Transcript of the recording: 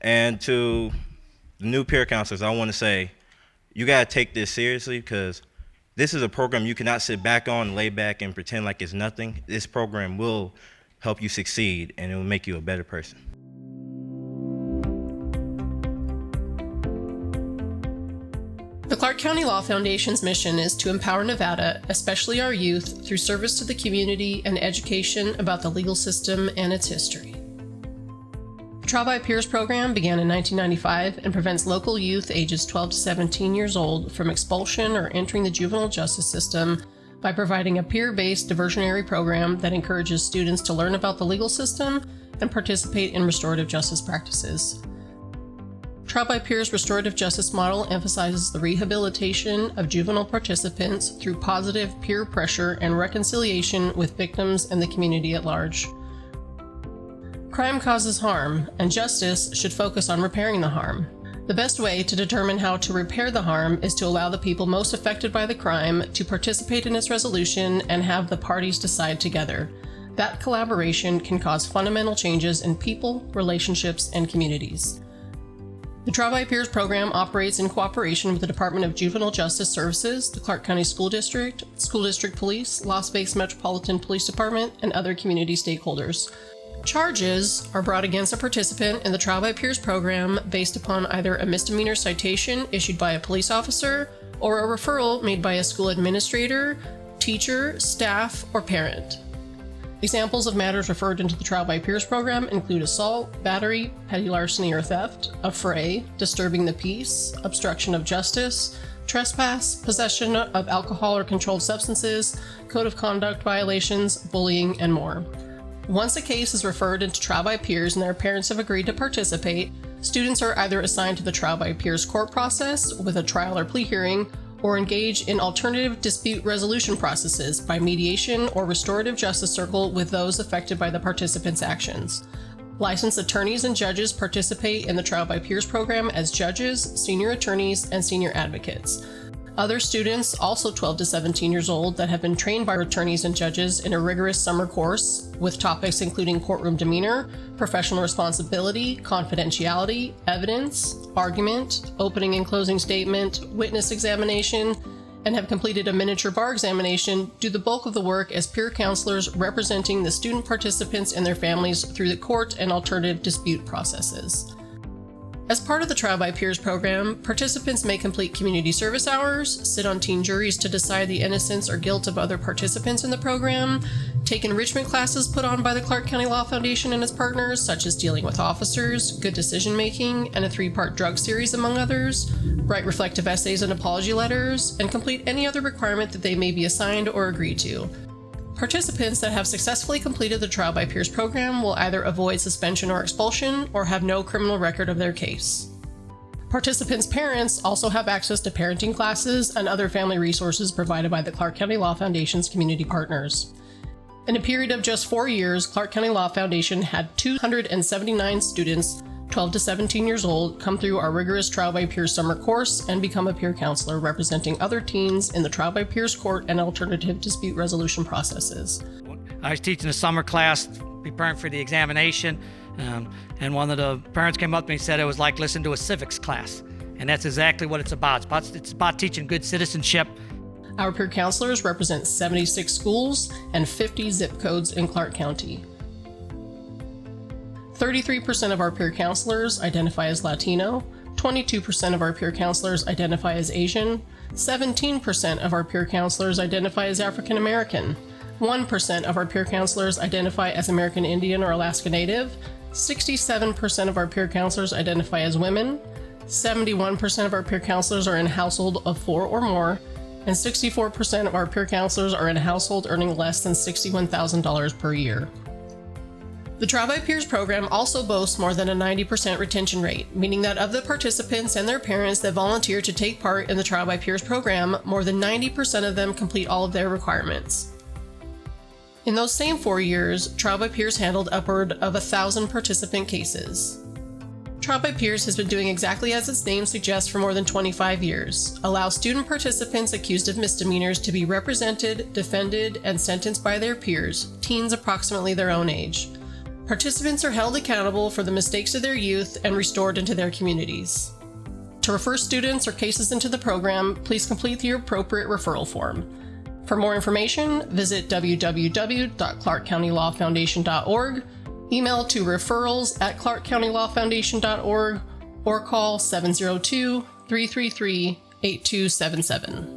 And to the new peer counselors, I want to say, you got to take this seriously because this is a program you cannot sit back on, lay back, and pretend like it's nothing. This program will help you succeed, and it will make you a better person. The Clark County Law Foundation's mission is to empower Nevada, especially our youth, through service to the community and education about the legal system and its history. The Trial by Peers program began in 1995 and prevents local youth ages 12 to 17 years old from expulsion or entering the juvenile justice system by providing a peer-based diversionary program that encourages students to learn about the legal system and participate in restorative justice practices. Trial by Peers' restorative justice model emphasizes the rehabilitation of juvenile participants through positive peer pressure and reconciliation with victims and the community at large. Crime causes harm, and justice should focus on repairing the harm. The best way to determine how to repair the harm is to allow the people most affected by the crime to participate in its resolution and have the parties decide together. That collaboration can cause fundamental changes in people, relationships, and communities. The Trial by Peers program operates in cooperation with the Department of Juvenile Justice Services, the Clark County School District Police, Las Vegas Metropolitan Police Department, and other community stakeholders. Charges are brought against a participant in the Trial by Peers program based upon either a misdemeanor citation issued by a police officer or a referral made by a school administrator, teacher, staff, or parent. Examples of matters referred into the Trial by Peers program include assault, battery, petty larceny or theft, affray, disturbing the peace, obstruction of justice, trespass, possession of alcohol or controlled substances, code of conduct violations, bullying, and more. Once a case is referred into Trial by Peers and their parents have agreed to participate, students are either assigned to the Trial by Peers court process with a trial or plea hearing, or engage in alternative dispute resolution processes by mediation or restorative justice circle with those affected by the participants' actions. Licensed attorneys and judges participate in the Trial by Peers program as judges, senior attorneys, and senior advocates. Other students, also 12 to 17 years old, that have been trained by attorneys and judges in a rigorous summer course with topics including courtroom demeanor, professional responsibility, confidentiality, evidence, argument, opening and closing statement, witness examination, and have completed a miniature bar examination, do the bulk of the work as peer counselors representing the student participants and their families through the court and alternative dispute processes. As part of the Trial by Peers program, participants may complete community service hours, sit on teen juries to decide the innocence or guilt of other participants in the program, take enrichment classes put on by the Clark County Law Foundation and its partners, such as dealing with officers, good decision making, and a 3-part drug series, among others, write reflective essays and apology letters, and complete any other requirement that they may be assigned or agree to. Participants that have successfully completed the Trial by Peers program will either avoid suspension or expulsion or have no criminal record of their case. Participants' parents also have access to parenting classes and other family resources provided by the Clark County Law Foundation's community partners. In a period of just 4 years, Clark County Law Foundation had 279 students 12 to 17 years old come through our rigorous Trial by Peers summer course and become a peer counselor representing other teens in the Trial by Peers court and alternative dispute resolution processes. I was teaching a summer class, preparing for the examination, and one of the parents came up to me and said it was like listening to a civics class. And that's exactly what it's about. It's about teaching good citizenship. Our peer counselors represent 76 schools and 50 zip codes in Clark County. 33% of our peer counselors identify as Latino, 22% of our peer counselors identify as Asian, 17% of our peer counselors identify as African American, 1% of our peer counselors identify as American Indian or Alaska Native, 67% of our peer counselors identify as women, 71% of our peer counselors are in a household of 4 or more, and 64% of our peer counselors are in a household earning less than $61,000 per year. The Trial by Peers program also boasts more than a 90% retention rate, meaning that of the participants and their parents that volunteer to take part in the Trial by Peers program, more than 90% of them complete all of their requirements. In those same 4 years, Trial by Peers handled upward of 1,000 participant cases. Trial by Peers has been doing exactly as its name suggests for more than 25 years, allow student participants accused of misdemeanors to be represented, defended, and sentenced by their peers, teens approximately their own age. Participants are held accountable for the mistakes of their youth and restored into their communities. To refer students or cases into the program, please complete the appropriate referral form. For more information, visit www.clarkcountylawfoundation.org, email to referrals@clarkcountylawfoundation.org, or call 702-333-8277.